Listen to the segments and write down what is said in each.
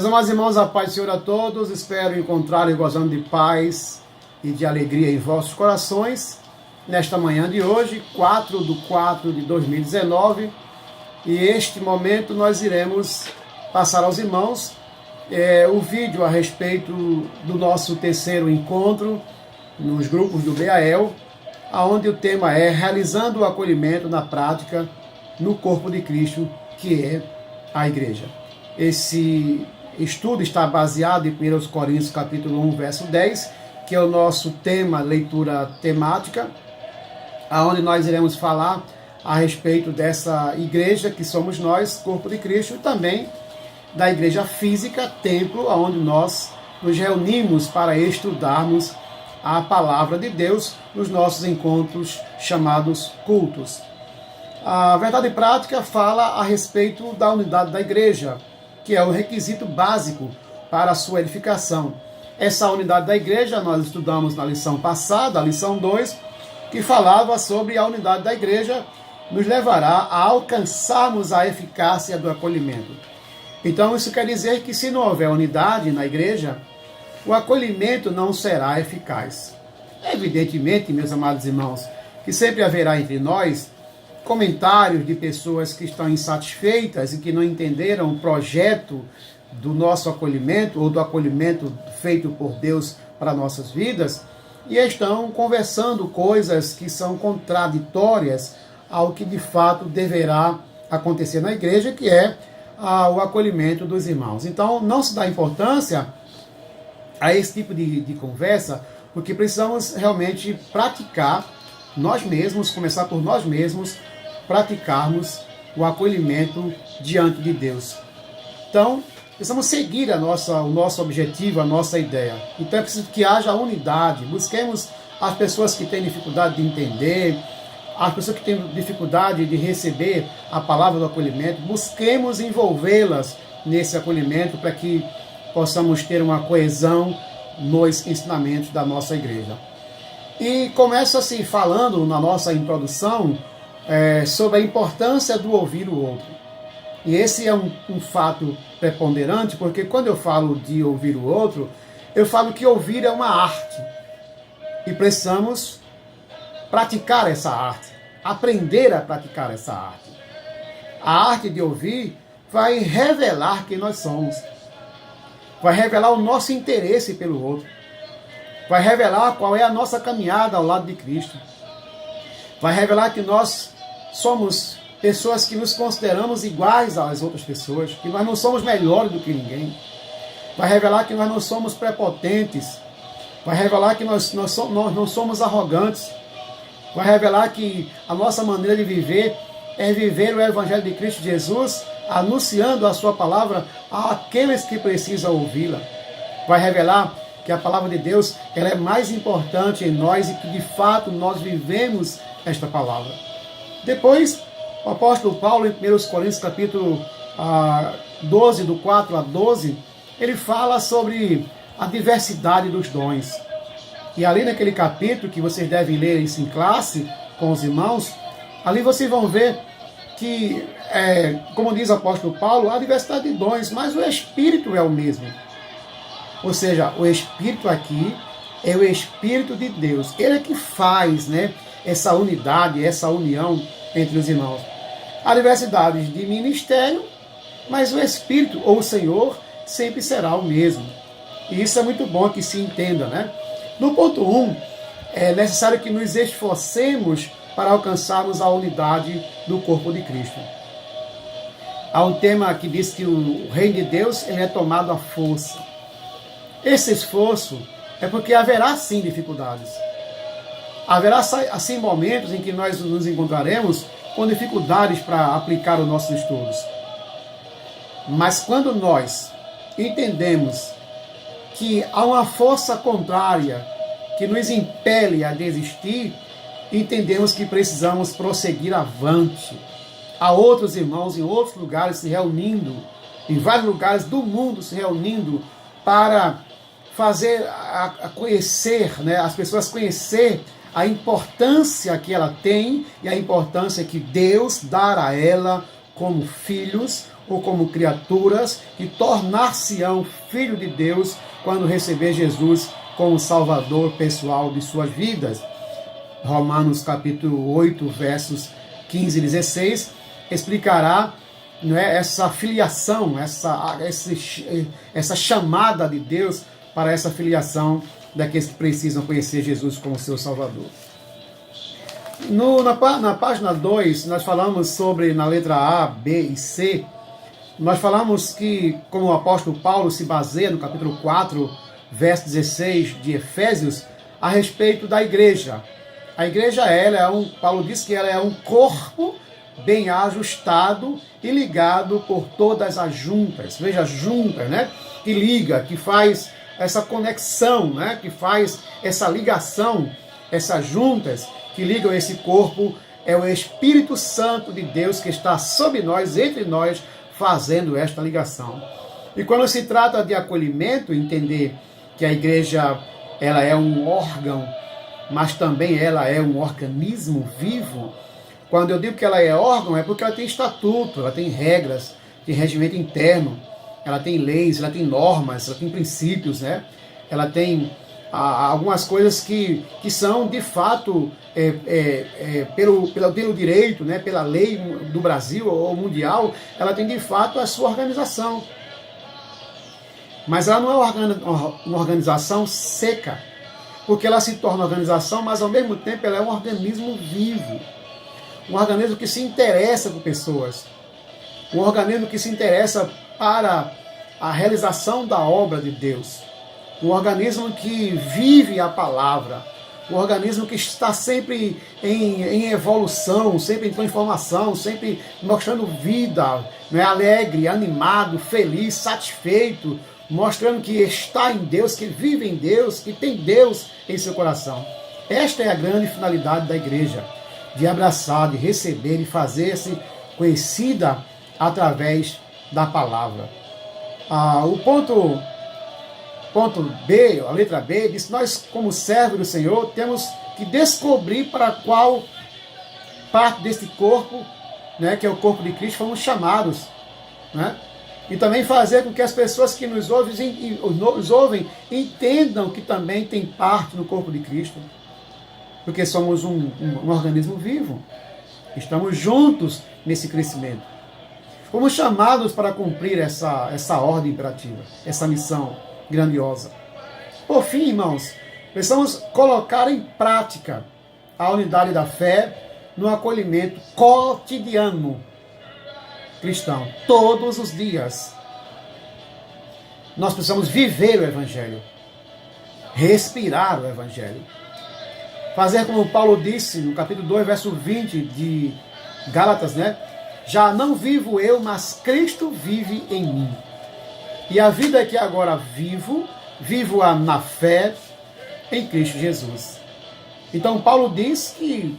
Meus amados irmãos, a paz do Senhor a todos, espero encontrar-e gozando de paz e de alegria em vossos corações, nesta manhã de hoje, 4/4/2019, e este momento nós iremos passar aos irmãos o vídeo a respeito do nosso terceiro encontro nos grupos do BAL, onde o tema é realizando o acolhimento na prática no corpo de Cristo, que é a igreja. Esse estudo está baseado em 1 Coríntios capítulo 1, verso 10, que é o nosso tema, leitura temática, onde nós iremos falar a respeito dessa igreja que somos nós, corpo de Cristo, e também da igreja física, templo, onde nós nos reunimos para estudarmos a palavra de Deus nos nossos encontros chamados cultos. A verdade prática fala a respeito da unidade da igreja, que é o requisito básico para a sua edificação. Essa unidade da igreja nós estudamos na lição passada, a lição 2, que falava sobre a unidade da igreja nos levará a alcançarmos a eficácia do acolhimento. Então isso quer dizer que se não houver unidade na igreja, o acolhimento não será eficaz. Evidentemente, meus amados irmãos, que sempre haverá entre nós comentários de pessoas que estão insatisfeitas e que não entenderam o projeto do nosso acolhimento ou do acolhimento feito por Deus para nossas vidas e estão conversando coisas que são contraditórias ao que de fato deverá acontecer na igreja, que é o acolhimento dos irmãos. Então, não se dá importância a esse tipo de conversa, porque precisamos realmente praticar nós mesmos, começar por nós mesmos, praticarmos o acolhimento diante de Deus. Então, precisamos seguir o nosso objetivo, a nossa ideia. Então é preciso que haja unidade. Busquemos as pessoas que têm dificuldade de entender, as pessoas que têm dificuldade de receber a palavra do acolhimento, busquemos envolvê-las nesse acolhimento para que possamos ter uma coesão nos ensinamentos da nossa igreja. E começa assim falando na nossa introdução sobre a importância do ouvir o outro. E esse é um fato preponderante, porque quando eu falo de ouvir o outro, eu falo que ouvir é uma arte. E precisamos praticar essa arte, aprender a praticar essa arte. A arte de ouvir vai revelar quem nós somos, vai revelar o nosso interesse pelo outro, vai revelar qual é a nossa caminhada ao lado de Cristo, vai revelar que nós somos pessoas que nos consideramos iguais às outras pessoas, que nós não somos melhores do que ninguém, vai revelar que nós não somos prepotentes, vai revelar que nós não somos arrogantes, vai revelar que a nossa maneira de viver é viver o Evangelho de Cristo Jesus, anunciando a sua palavra àqueles que precisam ouvi-la. Vai revelar que a palavra de Deus ela é mais importante em nós e que de fato nós vivemos esta palavra. Depois, o apóstolo Paulo, em 1 Coríntios capítulo 12, do 4 a 12, ele fala sobre a diversidade dos dons. E ali naquele capítulo, que vocês devem ler isso em classe com os irmãos, ali vocês vão ver que, como diz o apóstolo Paulo, há diversidade de dons, mas o Espírito é o mesmo. Ou seja, o Espírito aqui é o Espírito de Deus. Ele é que faz, essa unidade, essa união entre os irmãos. Há diversidades de ministério, mas o Espírito ou o Senhor sempre será o mesmo. E isso é muito bom que se entenda, No ponto 1, é necessário que nos esforcemos para alcançarmos a unidade do corpo de Cristo. Há um tema que diz que o reino de Deus ele é tomado à força. Esse esforço é porque haverá sim dificuldades. Haverá assim momentos em que nós nos encontraremos com dificuldades para aplicar os nossos estudos. Mas quando nós entendemos que há uma força contrária que nos impele a desistir, entendemos que precisamos prosseguir avante. Há outros irmãos em outros lugares se reunindo, em vários lugares do mundo se reunindo para fazer a conhecer, as pessoas conhecer a importância que ela tem e a importância que Deus dá a ela como filhos ou como criaturas que tornar-se-ão filho de Deus quando receber Jesus como Salvador pessoal de suas vidas. Romanos capítulo 8, versos 15 e 16, explicará, não é, essa filiação, essa chamada de Deus para essa filiação daqueles que precisam conhecer Jesus como seu Salvador. Na página 2, nós falamos sobre, na letra A, B e C, nós falamos que, como o apóstolo Paulo se baseia no capítulo 4, verso 16 de Efésios, a respeito da igreja. A igreja, Paulo diz que ela é um corpo bem ajustado e ligado por todas as juntas. Veja, juntas, né? Que liga, que faz essa conexão, né? Que faz essa ligação, essas juntas que ligam esse corpo, é o Espírito Santo de Deus que está sobre nós, entre nós, fazendo esta ligação. E quando se trata de acolhimento, entender que a igreja ela é um órgão, mas também ela é um organismo vivo. Quando eu digo que ela é órgão, é porque ela tem estatuto, ela tem regras, tem regimento interno, ela tem leis, ela tem normas, ela tem princípios, né? Ela tem algumas coisas que são, de fato, pelo direito, né? Pela lei do Brasil ou mundial, ela tem, de fato, a sua organização. Mas ela não é uma organização seca, porque ela se torna organização, mas, ao mesmo tempo, ela é um organismo vivo. Um organismo que se interessa por pessoas, um organismo que se interessa para a realização da obra de Deus, um organismo que vive a palavra, um organismo que está sempre em evolução, sempre em transformação, sempre mostrando vida, né, alegre, animado, feliz, satisfeito, mostrando que está em Deus, que vive em Deus, que tem Deus em seu coração. Esta é a grande finalidade da igreja, de abraçar, de receber e fazer-se conhecida através da palavra. O ponto B, a letra B, diz que nós, como servos do Senhor, temos que descobrir para qual parte desse corpo, né, que é o corpo de Cristo, fomos chamados, né? E também fazer com que as pessoas que nos ouvem entendam que também tem parte no corpo de Cristo. Porque somos um organismo vivo. Estamos juntos nesse crescimento. Fomos chamados para cumprir essa ordem imperativa, essa missão grandiosa. Por fim, irmãos, precisamos colocar em prática a unidade da fé no acolhimento cotidiano cristão, todos os dias. Nós precisamos viver o Evangelho, respirar o Evangelho. Fazer como Paulo disse no capítulo 2, verso 20 de Gálatas, né? Já não vivo eu, mas Cristo vive em mim. E a vida que agora vivo-a na fé em Cristo Jesus. Então Paulo diz que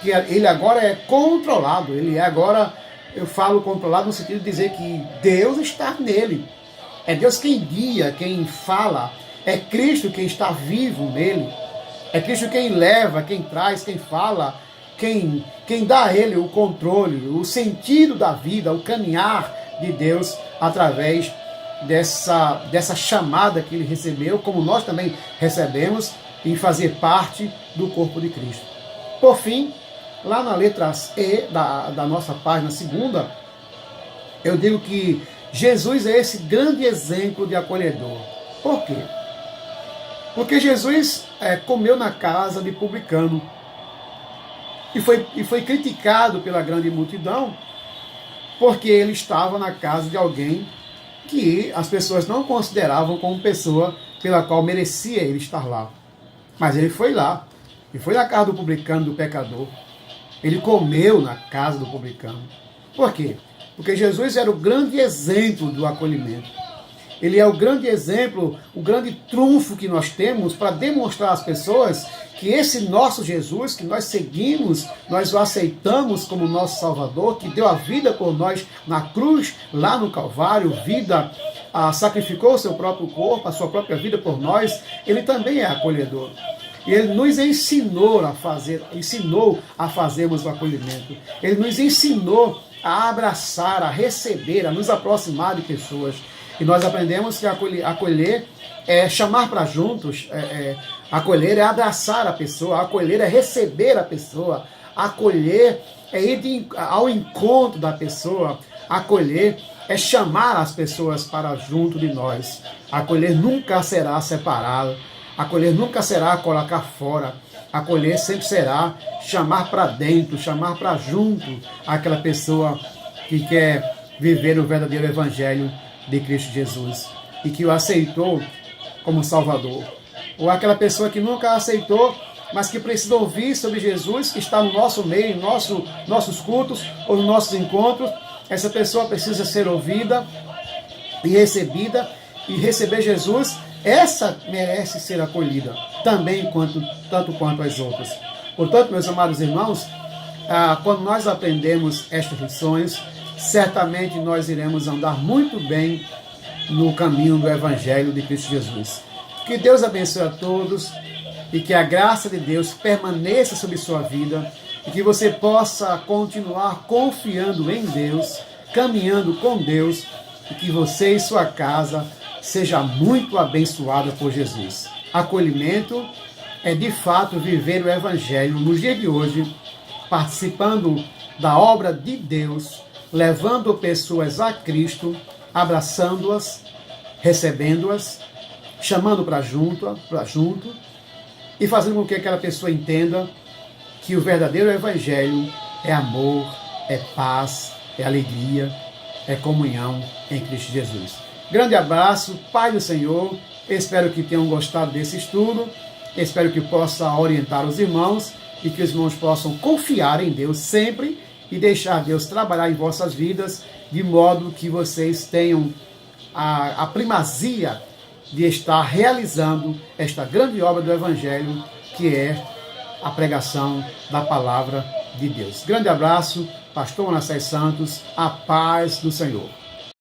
ele agora é controlado, ele é agora, eu falo controlado no sentido de dizer que Deus está nele. É Deus quem guia, quem fala, é Cristo quem está vivo nele. É Cristo quem leva, quem traz, quem fala, quem dá a ele o controle, o sentido da vida, o caminhar de Deus através dessa chamada que ele recebeu, como nós também recebemos, em fazer parte do corpo de Cristo. Por fim, lá na letra E da nossa página 2, eu digo que Jesus é esse grande exemplo de acolhedor. Por quê? Porque Jesus comeu na casa de publicano e foi criticado pela grande multidão porque ele estava na casa de alguém que as pessoas não consideravam como pessoa pela qual merecia ele estar lá. Mas ele foi lá, e foi na casa do publicano, do pecador. Ele comeu na casa do publicano. Por quê? Porque Jesus era o grande exemplo do acolhimento. Ele é o grande exemplo, o grande trunfo que nós temos para demonstrar às pessoas que esse nosso Jesus, que nós seguimos, nós o aceitamos como nosso Salvador, que deu a vida por nós na cruz, lá no Calvário, sacrificou o seu próprio corpo, a sua própria vida por nós, ele também é acolhedor. E ele nos ensinou a fazermos o acolhimento. Ele nos ensinou a abraçar, a receber, a nos aproximar de pessoas. E nós aprendemos que acolher é chamar para juntos, acolher é abraçar a pessoa, acolher é receber a pessoa, acolher é ir ao encontro da pessoa, acolher é chamar as pessoas para junto de nós. Acolher nunca será separado, acolher nunca será colocar fora, acolher sempre será chamar para dentro, chamar para junto aquela pessoa que quer viver o verdadeiro evangelho de Cristo Jesus e que o aceitou como Salvador. Ou aquela pessoa que nunca aceitou, mas que precisa ouvir sobre Jesus, que está no nosso meio, em nossos cultos ou nos nossos encontros. Essa pessoa precisa ser ouvida e recebida, e receber Jesus, essa merece ser acolhida, também tanto quanto as outras. Portanto, meus amados irmãos, quando nós aprendemos estas lições, certamente nós iremos andar muito bem no caminho do Evangelho de Cristo Jesus. Que Deus abençoe a todos e que a graça de Deus permaneça sobre sua vida e que você possa continuar confiando em Deus, caminhando com Deus e que você e sua casa seja muito abençoada por Jesus. Acolhimento é de fato viver o Evangelho nos dias de hoje, participando da obra de Deus, levando pessoas a Cristo, abraçando-as, recebendo-as, chamando para junto e fazendo com que aquela pessoa entenda que o verdadeiro Evangelho é amor, é paz, é alegria, é comunhão em Cristo Jesus. Grande abraço, Pai do Senhor, espero que tenham gostado desse estudo, espero que possa orientar os irmãos e que os irmãos possam confiar em Deus sempre e deixar Deus trabalhar em vossas vidas, de modo que vocês tenham a primazia de estar realizando esta grande obra do Evangelho, que é a pregação da palavra de Deus. Grande abraço, pastor Manassés Santos, a paz do Senhor.